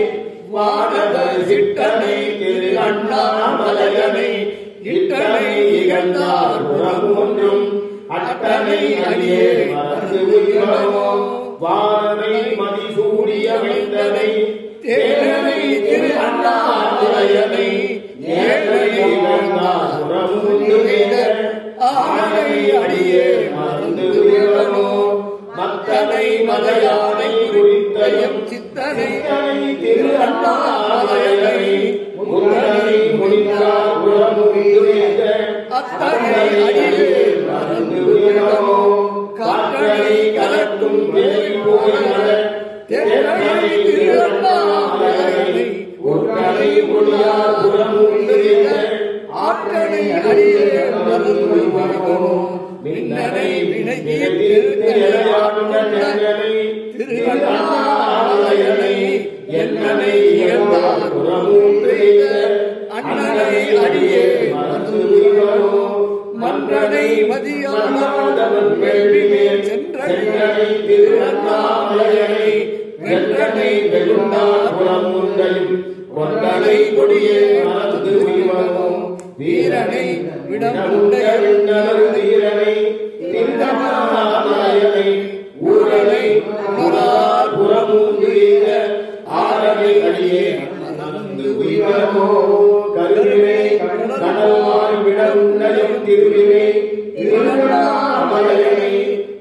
வானவர் சிட்டனை திரு அண்ணாமலையனை இட்டனை இகழ்ந்தார் புறம் ஒன்றும் அட்டனை அடியே மறந்து உயிரமோ வானனை மதிசூடிய வைத்தனை தேனனை திரு அண்ணாமலையனை ஏழனை இகழ்ந்தார் புறம் ஒன்று ஆனை அடியே மறந்து உயிரமோ மத்தனை மலையானை குறித்தயம் சித்தனை திரு அண்ணாமலையனை முத்தனை முடிந்தார் புறமுடிந்த அத்தனை அடியே மறந்து உயிரமோ காற்றனை கலக்கும் மேல் போயின தேனை திரு அண்ணாமலையனை ஒற்றனை முடியார் புறமுடிந்த ஆற்றனை அடியே மறந்து உயிரமோ மின்னனை வினையை திரு அண்ணாமலையனை என்னனை இழந்தார் புறமூன்று அண்ணனை அடியே மறந்து உயிரோ மன்றனை மதியாதவன் வேள்வி மேல் சென்றனை திரு அண்ணாமலையனை வென்றனை வெகுண்டார் புறமூன்றையும் கொண்டனை கொடியே மறந்து உயிரோ வீரனை விடமுண்டையரு வீரனை திண்டமாமலையனை ஊரனை புறார் புறமூன்று ஆரனை அடியே மறந்து உயிரமோ கருவினை கடல்வாய் விடமுண்டையும் திருவினை திருவண்ணாமலையனை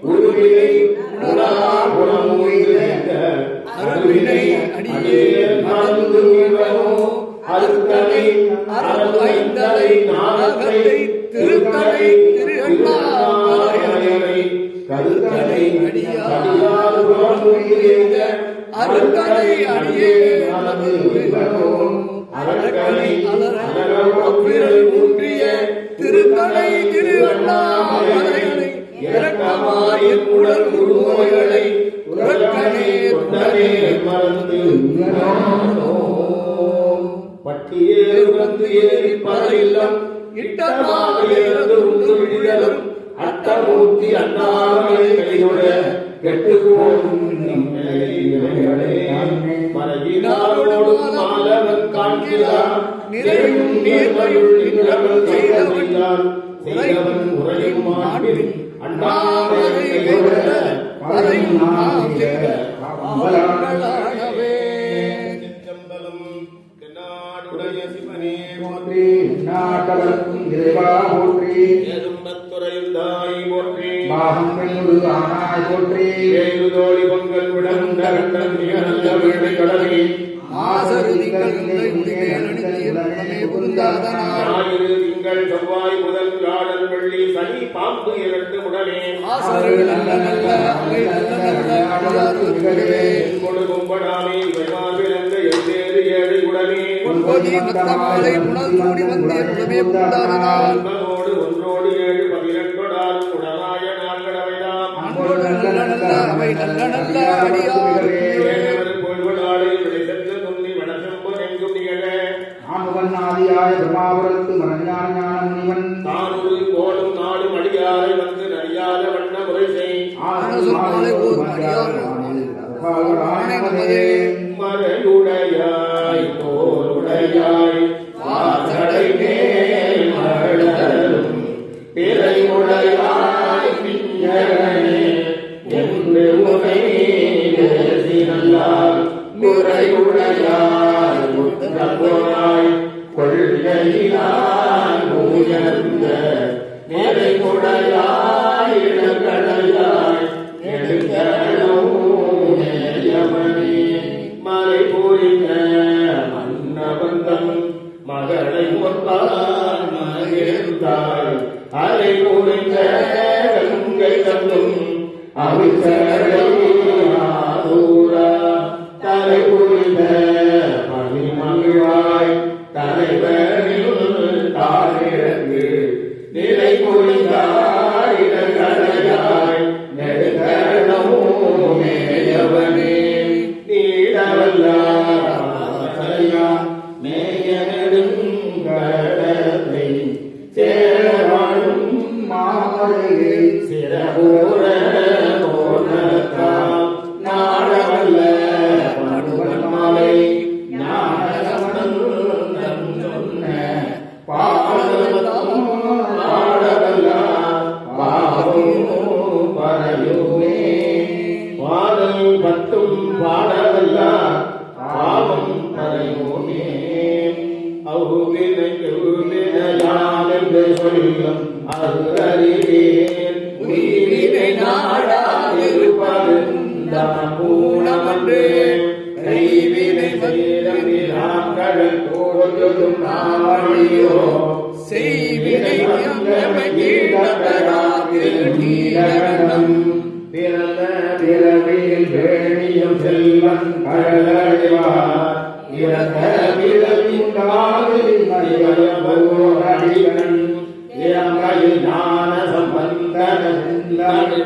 உருவினை புறார் புறமூன்று அருவினை அடியே மறந்து உயிரமோ அருத்தனை அறவைந்தலை நாகத்தை திருத்தனை திரு அண்ணாமலையனை கருத்தனை அடியார் புறமூன்ற அருத்தனை அடியே மறந்து உயிரமோ அரக்கனை அலரவிரல் ஊன்றிய திருத்தனை திரு அண்ணாமலையனை இரக்கமாயின் உடல் உருவோய்களை உறக்கனே தொண்டனே மறந்து பட்டியேறு வந்து ஏறி பறையில்லம் இட்டமாக ஏறது உண்டு விழிகளும் அட்டமூர்த்தி அண்ணாமலை கையுட கெட்டுப்போகும் மறையினாரோடும் மாலவன் காண்கிறான் நிறையும் நீர்மையுள் நின்றவன் செய்தவன் செய்தவன் உரையும் மாட்டில் அண்ணாமலை கையுட பறையும் நாட்டவர்க்கும் இறைவா போற்றி எறும்பத்துறையில் தாய் போற்றி பாகம் பெண்ணுடு ஆனாய் போற்றி வேங்குதோழி பொங்கல் விடம் கண்டன் மிக நல்ல வீடு கடலே ஆசரு திங்கள் ஞாயிறு திங்கள் செவ்வாய் புதன் வியாழன் வெள்ளி சனி பாம்பு 2 உடனே ஆசரு நல்ல நல்ல அவை நல்ல நல்ல அடியாருடனே கொடு கும்படாமே வைமாவிலங்க 7 உடனே பொதி மத்தமாலை புனல் கூடி வந்தேருடமே புண்டாதனால் அன்போடு ஒன்றோடு 7 12 உடனாய நாள்களவைதாம் அன்போடு நல்ல நல்ல அவை நல்ல நல்ல அடியாருடனே பொழுவனாலே விளைசென்று துண்ணி வனசெம்பு எங்கும் நிகழ ஆமுகன் ஆதியாய பிரமாபுரத்து மரஞான ஞான முனிவன் தானொரு கோடும் நாடும் அடியாரை வந்து நடியாத வண்ண முறை செய் சொன்னாலே ஓர் அடியார் மறையுடையாய் போருடையாய் வாசடை மேல் மலரும் பிறையுடையாய் பிஞ்சரனே என்று உனை பேசினார் முறையுடையாய் முத்தபோராய் கொள்கையினாய் உயர்ந்த நிறைவுடையாய் இடங்களையாய் எழுந்தனோயமனே மறை புரிந்த மன்னவந்தன் மகளை ஒன்றால் மகிழ்ந்தாய் அரை புரிந்த கங்கை தந்தும் அவிசூரா தலை புரிந்த மணிமகிழ்வாய் தலைவரில் தாழிழந்து நிலை புரிந்தாய் இடங்களையாய் நெடுங்கடமேயவனே நீடவல்லையா மேய நெடுங்கடத்தை சேரவாழும் மாமழை சிறபூர போனத்தாம் நாடவல்ல படுவன் மாலை ஞானவன் சொன்ன பாடவல்ல பாவம் பரையுமே பாதம் பட்டும் பாடவல்ல பாவம் பரையுமே அவுவினையாம் என்று சொல்லும் அருகறிவேன் உயிரினை நாடாதிருப்பது பூணமன்று கைவினை கடல் போதும் நாவழியோ செய்வினை நீலம் பிறந்த பிறவியில் வேணியும் செல்வன் கழறிவார் இறந்த பிறவின் காலில் மறிவடிவன் இறங்கையில் ஞான சம்பந்தன்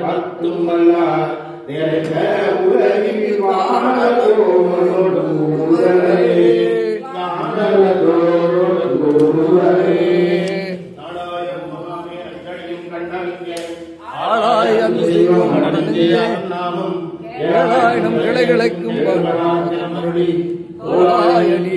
பத்தும் வல்லார் நிறைந்த உலகில் வானதோடு ஆளாயிரம் செய்வோம் நாமம் ஏழாயிரம் கிளைகளுக்கும் ஓராயடி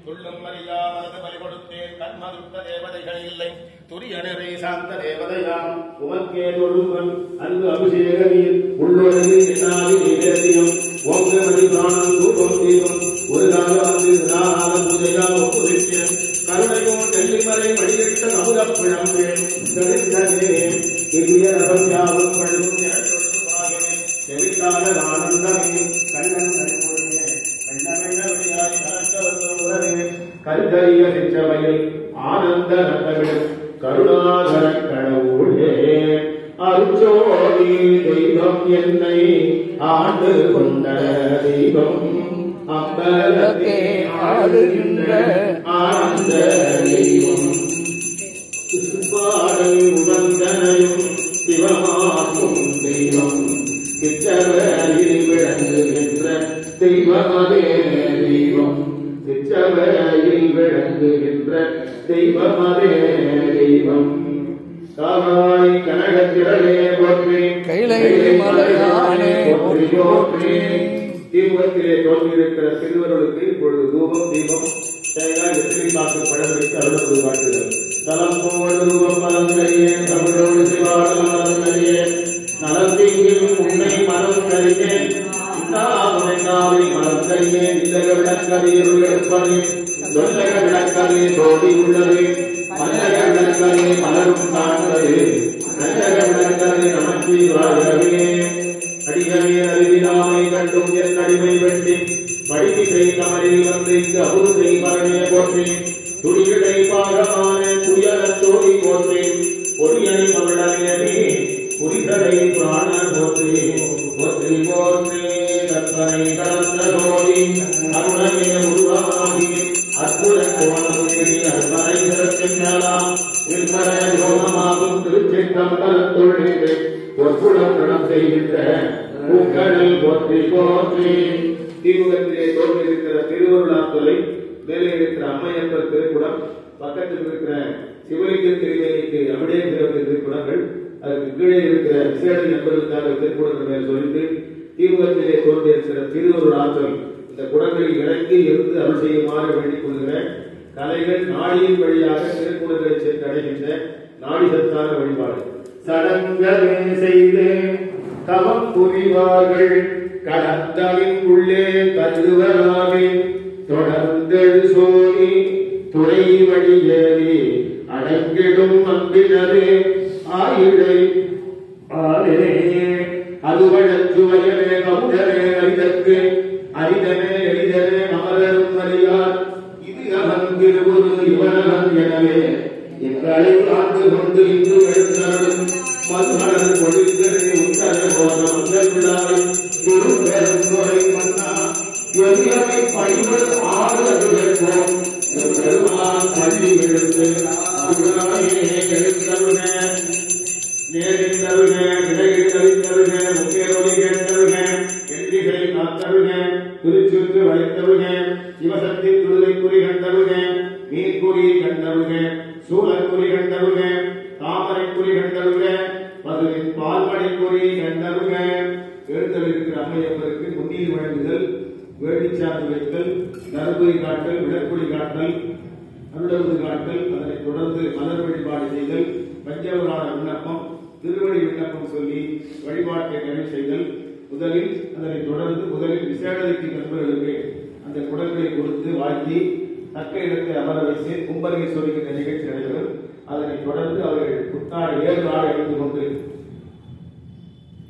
துள்ளும் மரியாதை பறிகொடுத்தேன் கண்மதுத்த தேவதைகள் இல்லை துரியனரை சார்ந்த தேவதையாம் உமக்கே தொழுவன் அன்பு அபிஷேக நீர் உள்ளொழுது என்னாதி நீரேதியம் ஓங்க மதிப்பானம் தூபம் தீபம் ஒரு நாள் வந்து நாளாக பூஜையா ஒப்புவித்தேன் கருணையோ தெல்லிமறை வழியிட்ட அமுதப் பிழம்பேன் தெரிந்தேன் திவ்ய ரகசியாவும் பழுவும் எனக்கொழுப்பாகிறேன் செவிக்காத ஆனந்தமே கண்ணன் கருப்பொழுதே கண்ணமெண்ணவழியாய் கலக்கவந்த உறவே கல்கரிய நிச்சவையில் ஆனந்த நட்டவில் கருணாகர கடவுளே அருச்சோதி தெய்வம் என்னை ஆண்டு கொண்ட தெய்வம் அம்பலத்தே ஆடுகின்ற ஆனந்த தெய்வம் பாடல் உணர்ந்தனையும் சிவமாக்கும் தெய்வம் சிற்றவையில் விளங்குகின்ற தெய்வமதே தெய்வம் சிற்றவையில் விளங்குகின்ற தெய்வமதே தெய்வம் காவாய் கனகத்திரளே போற்றி கைலை மலையானே போற்றி போற்றி தீபத்திலே தோன்றியிருக்கிற சிறுவர்களுக்கு இப்பொழுது தூபம் தீபம் தேங்காய் வெற்றி காக்கு படம் வைத்து அருளப்பது காட்டுதல் தலம் போடு ரூபம் மலம் கரியே தமிழோடு சிவாடும் மலம் கரியே நலம் தீங்கில் உன்னை மனம் கரியே நாவை மலம் கரியே நிலக விளக்கரியே விளக்கரே சொல்லக விளக்கரே சோடி உள்ளதே மல்லகண்டங்களே மலரும் காண்பது நல்லகண்டங்களே நமச்சிவாயவே. அடிகளே அறிவிலாமை கண்டும் என் அடிமை வெட்டி படிமிசை கமலில் வந்து இங்கு அபுது செய்வரனே போற்றி. துடிகளை பாகமான துயரத்தோடி போற்றி. பொறியனை மகளே புரிதலை பிராண போற்றி. போற்றி போற்றி கற்பனை கலந்த நோடி அருணமே உருவாகி அற்புத கோணமுடி அற்பனை சிறக்கின்றலாம். நிர்மல யோகமாகும் திருச்சிற்றம்பலத்தொழிலை பொற்புடம் நடம் செய்கின்ற பூக்களில் போற்றி போற்றி. தீமுகத்திலே தோன்றியிருக்கிற திருவருளாத்துறை, மேலே இருக்கிற அம்மையப்பர் திருக்குடம், பக்கத்தில் இருக்கிற சிவலிங்க திருவேலிக்கு அமிடேஸ்வரர் திருக்குடங்கள், அதற்கு கீழே இருக்கிற விசேட நண்பர்களுக்காக திருக்குடங்கள் மேல் சொல்லிட்டு தீமுகத்திலே தோன்றியிருக்கிற திருவருளாற்றல் இந்த குடங்களில் இறங்கி இருந்து அருள் செய்யுமாறு வேண்டிக் கொள்கிற கலைகள் நாடியின் வழியாக திருக்குடங்களை சென்று அடைகின்ற நாடி சத்தான வழிபாடு. சடங்களை செய்து தவம் புரிவார்கள் கடந்தலின் உள்ளே கருவராகி தொடர்ந்து சோழி துறை வழியேறி அடங்கிடும் அன்பினரே ஆயிழை ஆளே அதுவழச்சு வயலே கவுடரே அரிதற்கு அரிதனே எளிதனே அமரரும் அறியார் இது அவன் திருவுரு இவனவன் எனவே எங்களை ஆண்டு கொண்டு இன்று எழுந்தரும் மதுமலர் கொடுக்கிறே உத்தர போன முதல் விழாவை திருப்பெரும் முறை மன்னா எளியவை பணிகள் ஆறுதலுக்கும் பெருமான் பள்ளி எழுந்து எழுத்தருக நேரில் தருக இடையில் தவித்தருக முக்கேரொலி கேட்டருக எண்ணிகை காத்தருக திருச்சுக்கு வளைத்தருக சிவசக்தி துருவை குறி கண்டருக மீன்குறி கண்டருக சூழற்குறி கண்டருக தாமரை குறி கண்டருக பதுவின் பால்மடை குறி கண்டருக. எழுத்தல் இருக்கிற அம்மையப்பருக்கு முன்னீர் வழங்குதல், வேடிச்சார்ந்து வைத்தல், நறுபுரி காட்டல், விடற்குடி காட்டல், அருளவுது காட்டல், அதனைத் தொடர்ந்து மலர் வழிபாடு செய்தல், பஞ்சவரான விண்ணப்பம், திருவடி விண்ணப்பம் சொல்லி வழிபாட்டை நிறைவு செய்தல். அதனைத் தொடர்ந்து முதலில் விசேடதிக்கு நண்பர்களுக்கு அந்த குடங்களை கொடுத்து வாழ்த்தி தக்க இடத்தை அமர வைத்து கும்பலிகை சொல்லுகின்ற நிகழ்ச்சி நடைபெறும். அதனைத் தொடர்ந்து அவர்கள் புத்தாடு 7 நாள் அணிந்து கொண்டு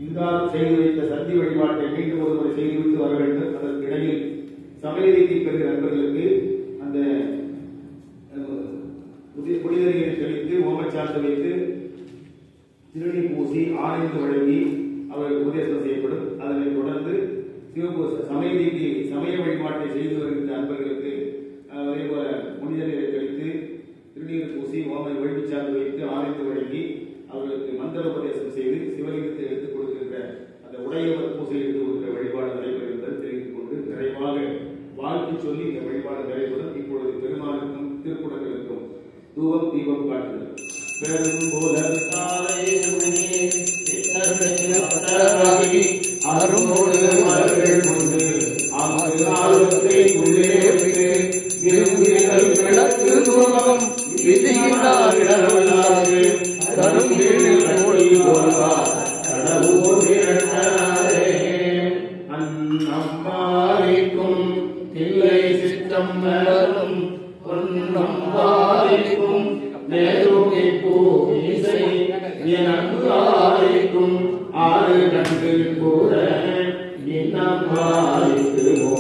இருந்தாலும் செய்து வைத்த சந்தி வழிபாட்டை மீண்டும் ஒருமுறை செய்துவிட்டு வர வேண்டும். அதற்கு இடையில் சமயதிக்கு பெறுகிற நண்பர்களுக்கு அந்த புனிதநீரை தெளித்து ஓமச்சார்ந்து வைத்து திருநீர் பூசி ஆணைந்து வழங்கி அவர்கள் உபதேசம் செய்யப்படும். அதனைத் தொடர்ந்து சமயதிக்கு சமய வழிபாட்டை செய்து வருகின்ற நண்பர்களுக்கு அதே போல புனித நீரை தெளித்து திருநீர் பூசி ஓமை வழிச்சார்ந்து வைத்து ஆணைந்து வழங்கி அவர்களுக்கு மந்திர உபதேசம் செய்து சிவலிங்கத்தை எடுத்துக் கொடுக்கின்ற அந்த உடையவர் பூசை எடுத்து கொடுக்கிற வழிபாடு நடைபெறும் என்பதை தெரிவித்துக் கொண்டு நிறைவாக வாழ்த்து சொல்லி இந்த வழிபாடு நடைபெறும். இப்பொழுது பெருமாளுக்கும் திருக்குடங்களுக்கும் தூபம் தீபம் காட்டுதல். பெரும் போல அருமோடு மலர்கள் கொண்டு ஆலத்தை உள்ளே விட்டு விளக்கு தூபம் விதியினால் இடவல்லாது அன்னம்பாரிக்கும் தில்லை சித்தம் மலரும் பொன்னம்பாரிக்கும் நேருகை பூசை எனக்கும் 6 கண்கள் கூட இன்னம்பாரிக்குமோ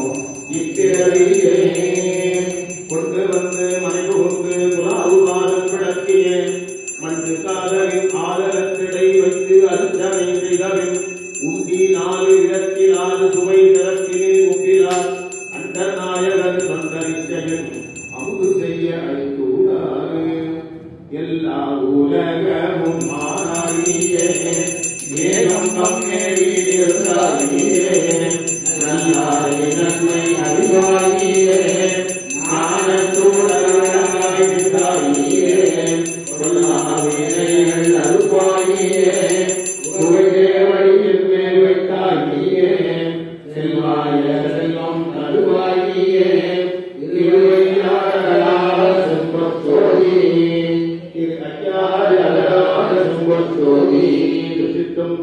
இப்பிறவியே கொண்டு வந்து மனைபுகுந்து புலாவுவாதம் விளக்கிய மண்டு காதலின் ஆதரத்திடை வைத்து அர்ச்சனை செய்தலின் உண்டி 4 இடத்தில் 6 சுவை திறத்திலே உப்பிலார் அந்த நாயகர் சொந்தரிச்சையின் அமுது செய்ய அழைத்தூடாறு எல்லா உலகமும் மாறியே ஏகம் கம்மேறியே நல்லாரே நன்மை அறிவாயே ஞானத்தோடாயே கொல்லாவினைகள் அறுப்பாயே வழியில் மேல் வைத்தாயே செல்வாய செல்வம் தருவாயே செம்பத்தோதி சித்தம்